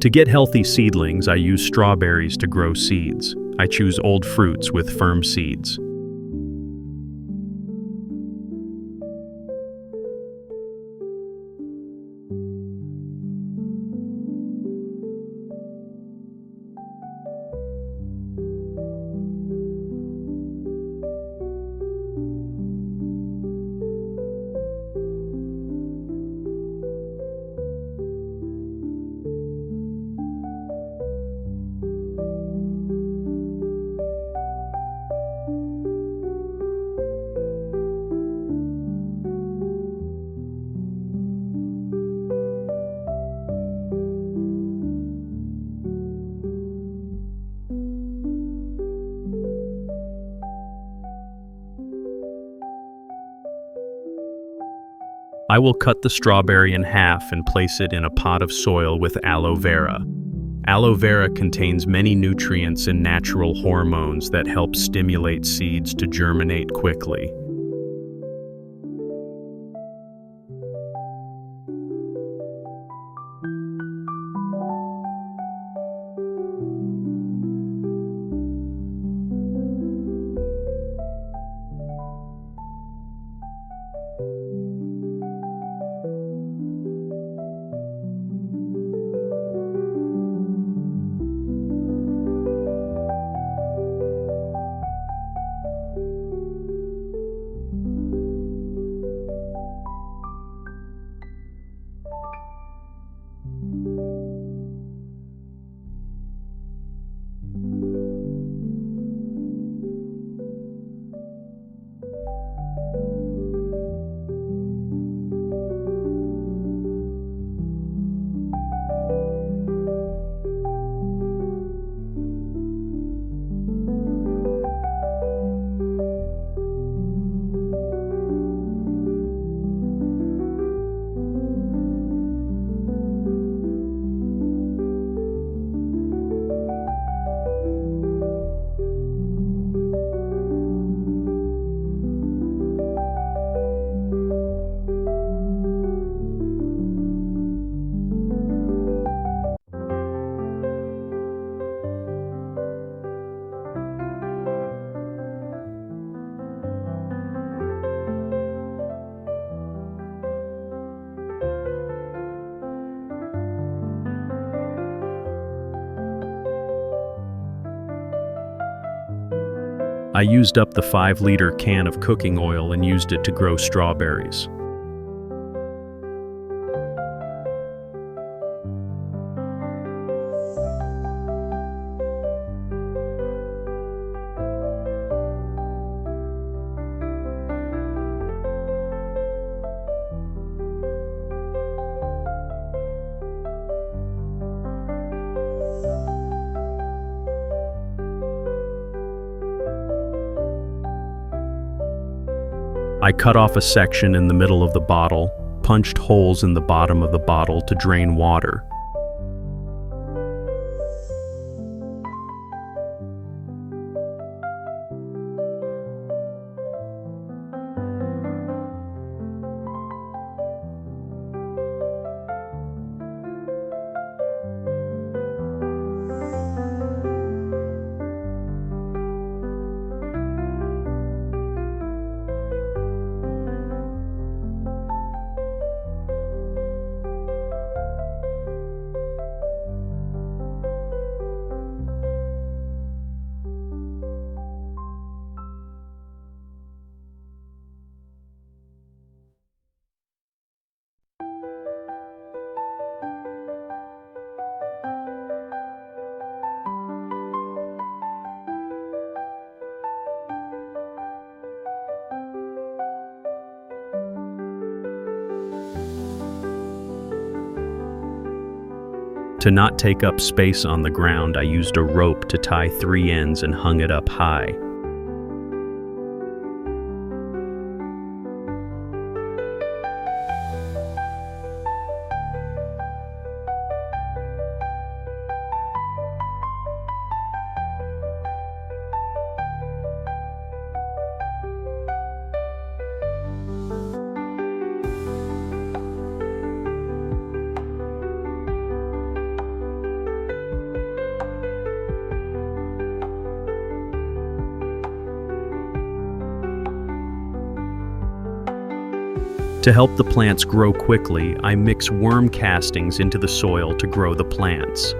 To get healthy seedlings, I use strawberries to grow seeds. I choose old fruits with firm seeds. I will cut the strawberry in half and place it in a pot of soil with aloe vera. Aloe vera contains many nutrients and natural hormones that help stimulate seeds to germinate quickly. I used up the 5-liter can of cooking oil and used it to grow strawberries. I cut off a section in the middle of the bottle, punched holes in the bottom of the bottle to drain water. To not take up space on the ground, I used a rope to tie 3 ends and hung it up high. To help the plants grow quickly, I mix worm castings into the soil to grow the plants.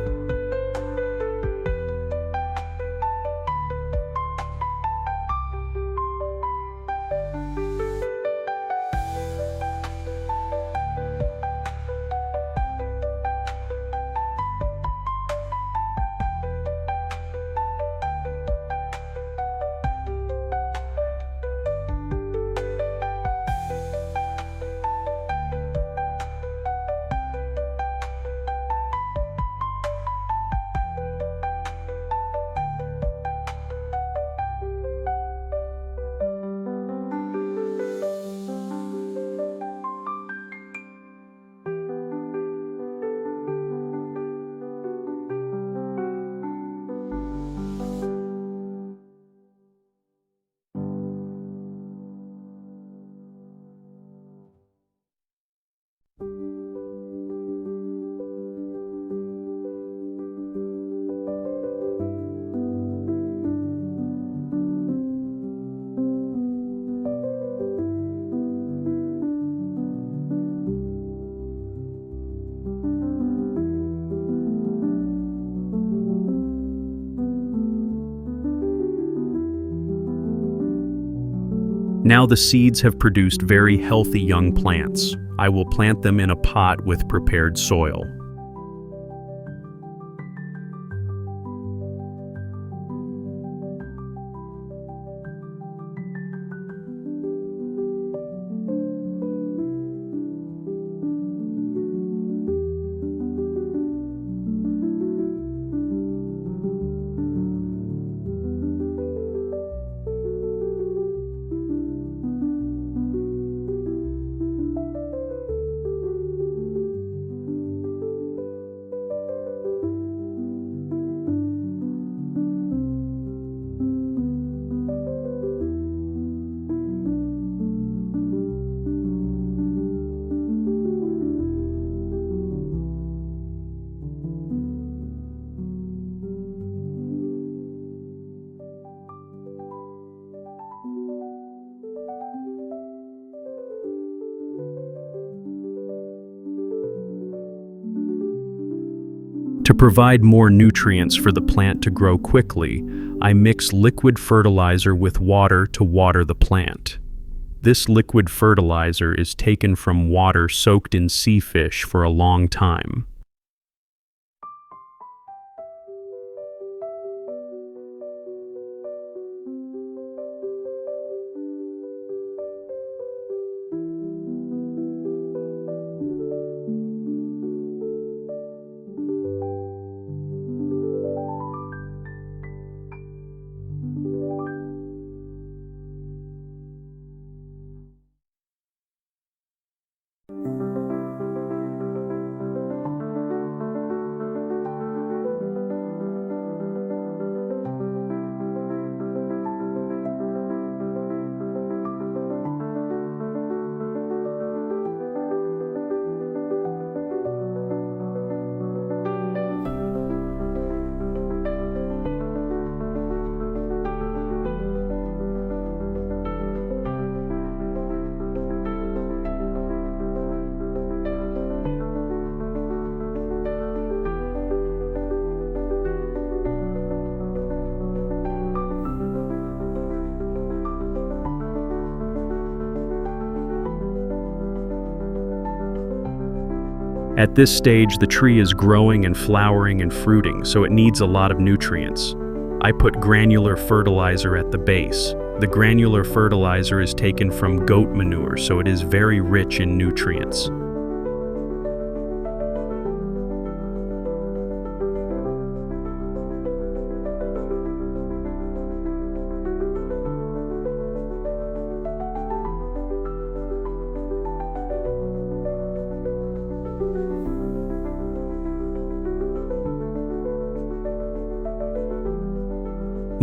Now the seeds have produced very healthy young plants. I will plant them in a pot with prepared soil. To provide more nutrients for the plant to grow quickly, I mix liquid fertilizer with water to water the plant. This liquid fertilizer is taken from water soaked in sea fish for a long time. At this stage, the tree is growing and flowering and fruiting, so it needs a lot of nutrients. I put granular fertilizer at the base. The granular fertilizer is taken from goat manure, so it is very rich in nutrients.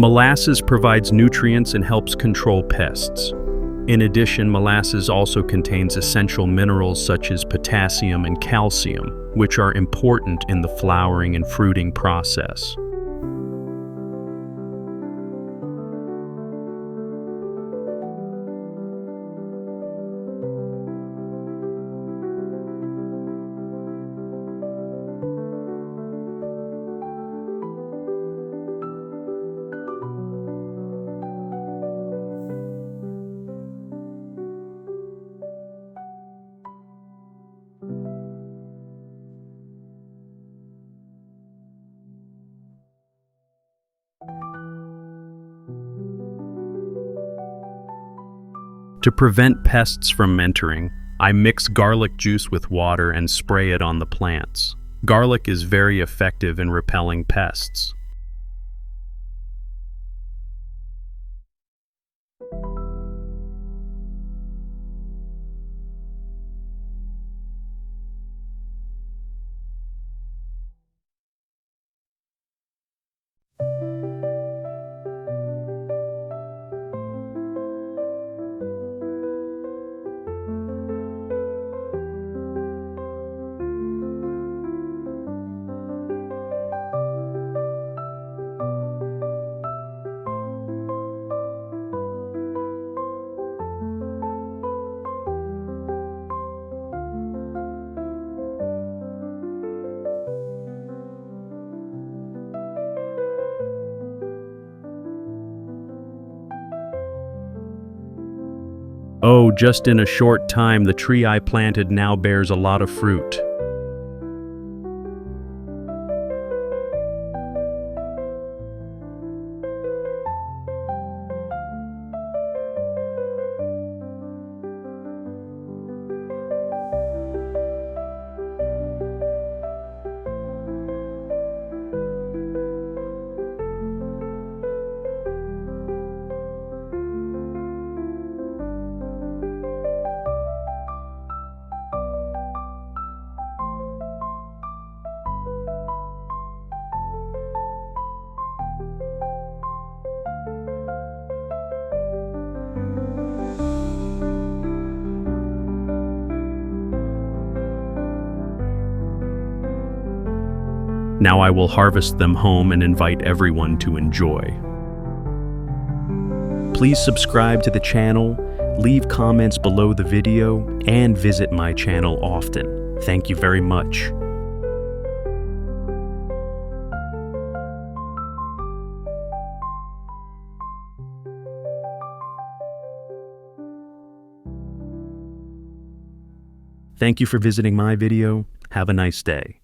Molasses provides nutrients and helps control pests. In addition, molasses also contains essential minerals such as potassium and calcium, which are important in the flowering and fruiting process. To prevent pests from entering, I mix garlic juice with water and spray it on the plants. Garlic is very effective in repelling pests. Oh, just in a short time, the tree I planted now bears a lot of fruit. Now I will harvest them home and invite everyone to enjoy. Please subscribe to the channel, leave comments below the video, and visit my channel often. Thank you very much. Thank you for visiting my video. Have a nice day.